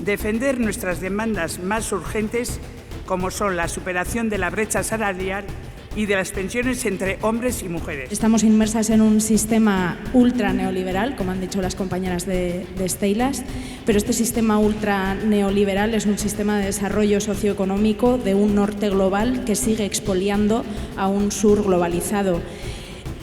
defender nuestras demandas más urgentes, como son la superación de la brecha salarial y de las pensiones entre hombres y mujeres. Estamos inmersas en un sistema ultra neoliberal, como han dicho las compañeras de Steilas, pero este sistema ultra neoliberal es un sistema de desarrollo socioeconómico de un norte global que sigue expoliando a un sur globalizado.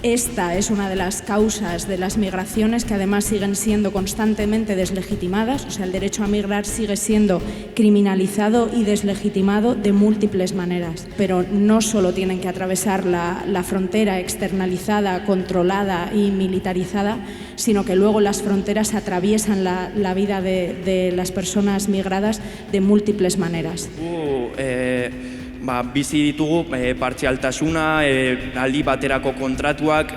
Esta es una de las causas de las migraciones que además siguen siendo constantemente deslegitimadas, o sea, el derecho a migrar sigue siendo criminalizado y deslegitimado de múltiples maneras. Pero no solo tienen que atravesar la frontera externalizada, controlada y militarizada, sino que luego las fronteras atraviesan la vida de las personas migradas de múltiples maneras. Bizi ditugu partzialtasuna, aldi baterako kontratuak,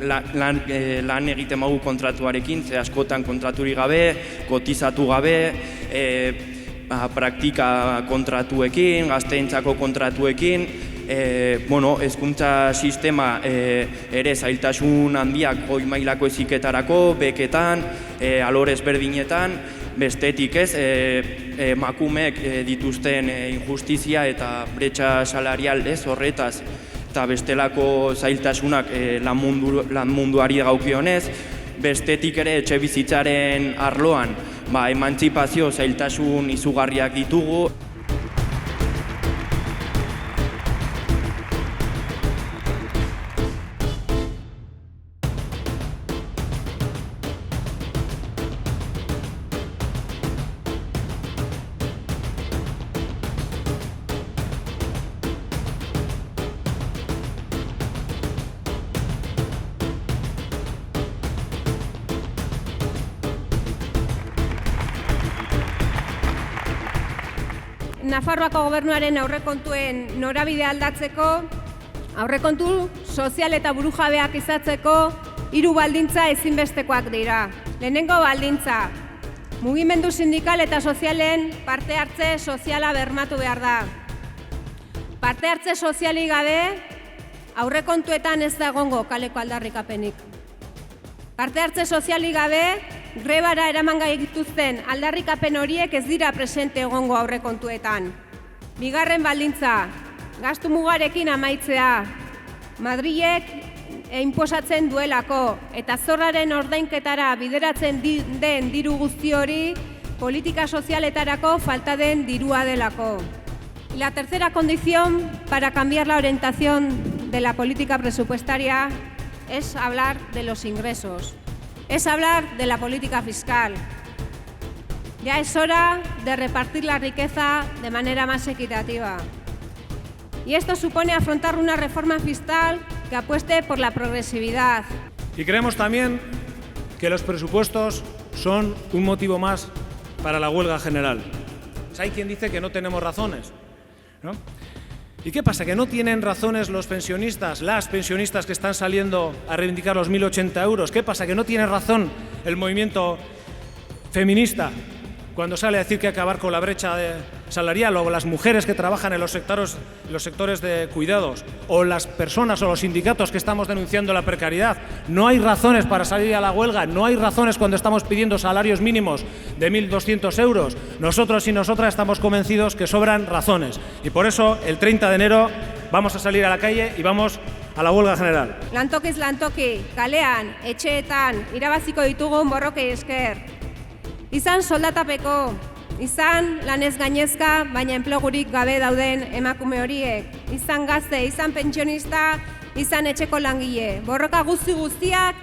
lan egiten bagu kontratuarekin, ze askotan kontraturik gabe, kotizatu gabe, praktika kontratuekin, gazteentzako kontratuekin, hezkuntza sistema ere zailtasun handiak goi mailako heziketarako, beketan, alor ezberdinetan, bestetik ez, emakumeek dituzten injustizia eta bretxa salarial ez horretaz eta bestelako zailtasunak lan munduari dagokionez, bestetik ere etxe bizitzaren arloan emantzipazio zailtasun izugarriak ditugu. Nafarroako gobernuaren aurrekontuen norabide aldatzeko, aurrekontu sozial eta burujabeak izatzeko 3 baldintza ezinbestekoak dira. Lehenengo baldintza, mugimendu sindikal eta sozialen parte hartze soziala bermatu behar da. Parte hartze sozialik gabe, aurrekontuetan ez da egongo kaleko aldarrikapenik. Parte hartze sozialik gabe, grebara eraman dituzten aldarrikapen horiek ez dira presente egongo aurrekontuetan. Bigarren baldintza, gastu mugarekin amaitzea. Madrilek inposatzen duelako eta zorraren ordainketara bideratzen den diru guzti hori politika sozialetarako falta den dirua delako. Y la tercera condición para cambiar la orientación de la política presupuestaria es hablar de los ingresos. Es hablar de la política fiscal. Ya es hora de repartir la riqueza de manera más equitativa. Y esto supone afrontar una reforma fiscal que apueste por la progresividad. Y creemos también que los presupuestos son un motivo más para la huelga general. Hay quien dice que no tenemos razones, ¿no? ¿Y qué pasa? ¿Que no tienen razones los pensionistas, las pensionistas que están saliendo a reivindicar los 1.080 euros? ¿Qué pasa? ¿Que no tiene razón el movimiento feminista cuando sale a decir que hay que acabar con la brecha salarial, o las mujeres que trabajan en los sectores de cuidados, o las personas o los sindicatos que estamos denunciando la precariedad? No hay razones para salir a la huelga, no hay razones cuando estamos pidiendo salarios mínimos de 1.200 euros. Nosotros y nosotras estamos convencidos que sobran razones, y por eso el 30 de enero vamos a salir a la calle y vamos a la huelga general. Lantokiz lantoki, kalean, etxeetan, irabaziko ditugun borrokei esker. Izan soldatapeko, izan lanez gainezka, baina enplegurik gabe dauden emakume horiek, izan gazte, izan pentsionista, izan etxeko langile. Borroka guztiak,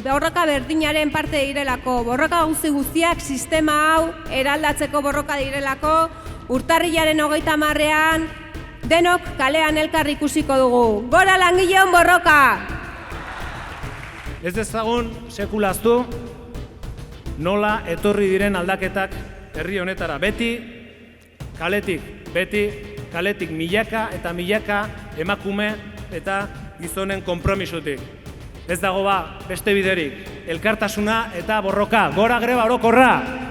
borroka berdinaren parte direlako, borroka guztiak sistema hau eraldatzeko borroka direlako, urtarrilaren 30ean denok kalean elkar ikusiko dugu. Gora langileon borroka! Ez dezagun sekulaztu nola etorri diren aldaketak herri honetara. Beti kaletik milaka eta milaka emakume eta gizonen konpromisutik. Ez dago beste biderik, elkartasuna eta borroka. Gora greba orokorra!